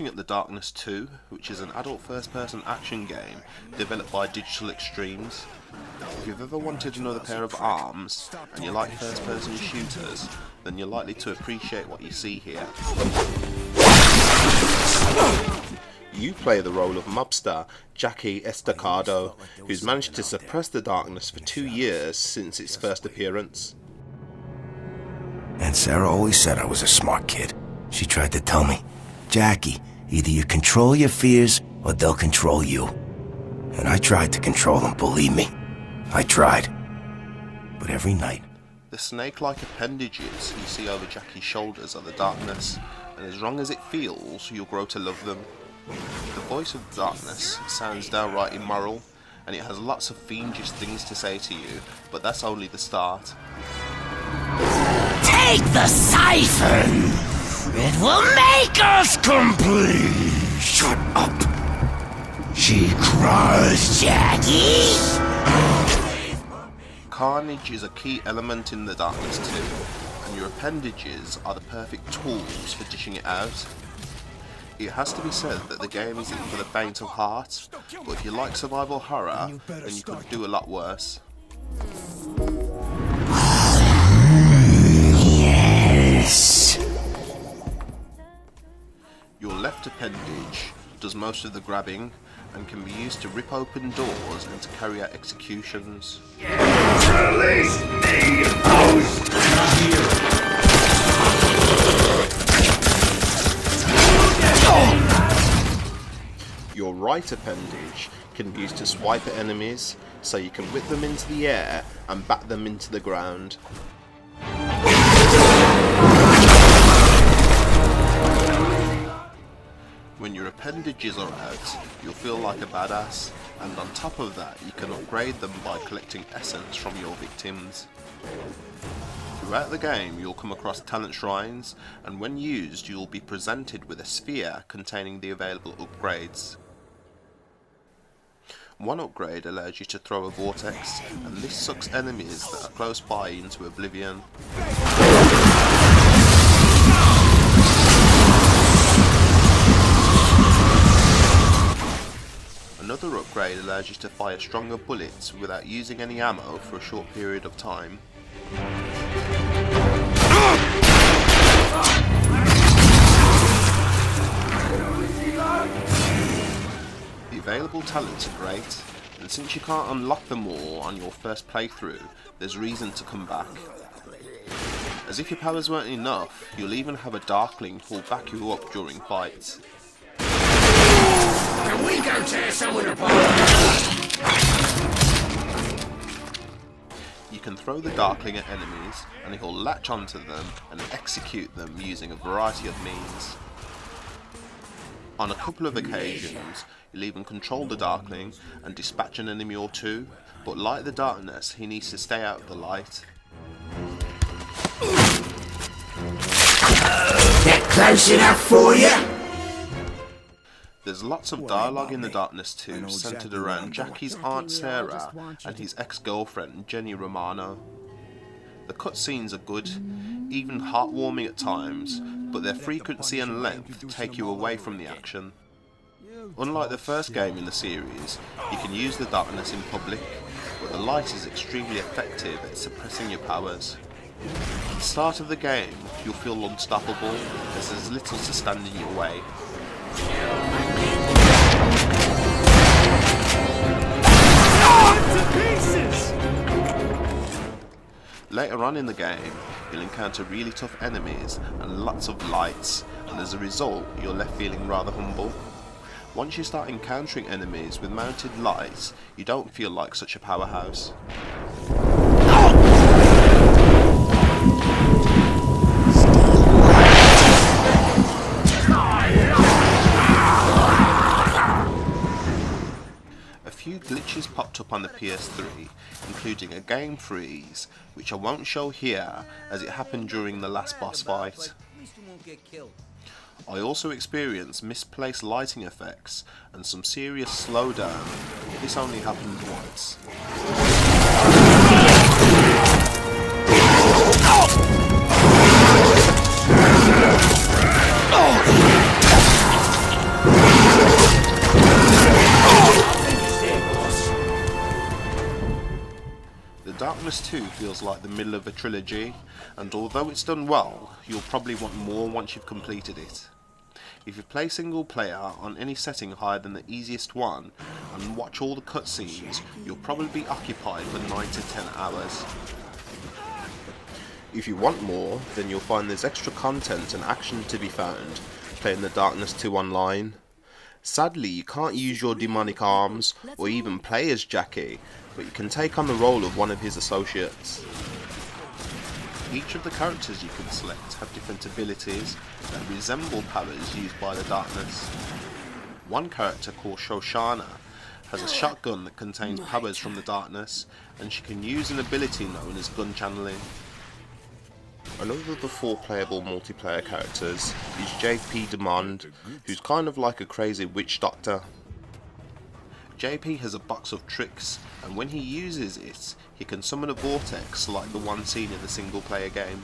looking at The Darkness 2, which is an adult first-person action game developed by Digital Extremes. If you've ever wanted another pair of arms, and you like first-person shooters, then you're likely to appreciate what you see here. You play the role of mobster Jackie Estacado, who's managed to suppress the darkness for 2 years since its first appearance. And Sarah always said I was a smart kid. She tried to tell me, Jackie, either you control your fears or they'll control you. And I tried to control them, believe me. I tried. But every night... The snake-like appendages you see over Jackie's shoulders are the darkness, and as long as it feels, you'll grow to love them. The voice of the darkness sounds downright immoral, and it has lots of fiendish things to say to you, but that's only the start. Take the siphon! It will make us complete! Shut up! She cries, Jackie! Carnage is a key element in the Darkness 2, and your appendages are the perfect tools for dishing it out. It has to be said that the game isn't for the faint of heart, but if you like survival horror, then you could do a lot worse. Yes. Your left appendage does most of the grabbing and can be used to rip open doors and to carry out executions. Release the host! Your right appendage can be used to swipe at enemies, so you can whip them into the air and bat them into the ground. When your appendages are out, you'll feel like a badass, and on top of that you can upgrade them by collecting essence from your victims. Throughout the game you'll come across talent shrines, and when used you'll be presented with a sphere containing the available upgrades. One upgrade allows you to throw a vortex, and this sucks enemies that are close by into oblivion. Another upgrade allows you to fire stronger bullets without using any ammo for a short period of time. The available talents are great, and since you can't unlock them all on your first playthrough, there's reason to come back. As if your powers weren't enough, you'll even have a Darkling who'll back you up during fights. Can we go tear someone apart? You can throw the Darkling at enemies, and he'll latch onto them and execute them using a variety of means. On a couple of occasions, you'll even control the Darkling and dispatch an enemy or two, but like the darkness, he needs to stay out of the light. That close enough for you? There's lots of dialogue in The Darkness 2 centred around Jackie's Aunt Sarah and his ex-girlfriend Jenny Romano. The cutscenes are good, even heartwarming at times, but their frequency and length take you away from the action. Unlike the first game in the series, you can use the darkness in public, but the light is extremely effective at suppressing your powers. At the start of the game, you'll feel unstoppable, as there's little to stand in your way. Later on in the game, you'll encounter really tough enemies and lots of lights, and as a result, you're left feeling rather humble. Once you start encountering enemies with mounted lights, you don't feel like such a powerhouse. A few glitches popped up on the PS3, including a game freeze, which I won't show here as it happened during the last boss fight. I also experienced misplaced lighting effects and some serious slowdown, but this only happened once. Darkness 2 feels like the middle of a trilogy, and although it's done well, you'll probably want more once you've completed it. If you play single player on any setting higher than the easiest one, and watch all the cutscenes, you'll probably be occupied for 9 to 10 hours. If you want more, then you'll find there's extra content and action to be found playing the Darkness 2 online. Sadly, you can't use your demonic arms or even play as Jackie, but you can take on the role of one of his associates. Each of the characters you can select have different abilities that resemble powers used by the Darkness. One character called Shoshana has a shotgun that contains powers from the Darkness, and she can use an ability known as gun channeling. Another of the 4 playable multiplayer characters is JP Demond, who's kind of like a crazy witch doctor. JP has a box of tricks, and when he uses it, he can summon a vortex like the one seen in the single player game.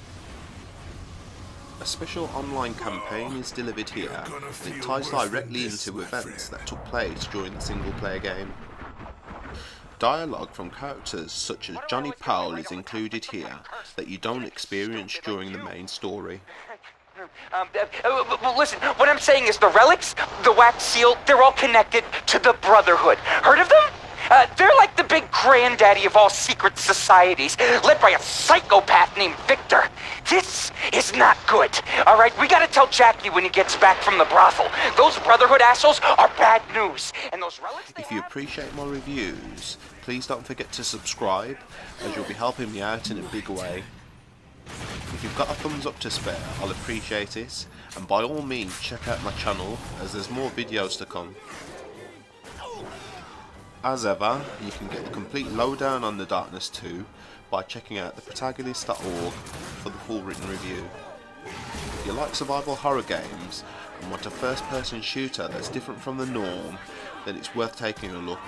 A special online campaign is delivered here, and it ties directly into events that took place during the single player game. Dialogue from characters such as Johnny Powell is included here that you don't experience during the main story. Listen, what I'm saying is the relics, the wax seal, they're all connected to the Brotherhood. Heard of them? They're like the big granddaddy of all secret societies, led by a psychopath named Victor. This is not good, all right? We gotta tell Jackie when he gets back from the brothel. Those Brotherhood assholes are bad news, and those relics If you appreciate my reviews, please don't forget to subscribe, as you'll be helping me out in a big way. If you've got a thumbs up to spare, I'll appreciate it, and by all means check out my channel, as there's more videos to come. As ever, you can get the complete lowdown on the Darkness 2 by checking out theprotagonist.org for the full written review. If you like survival horror games and want a first person shooter that's different from the norm, then it's worth taking a look.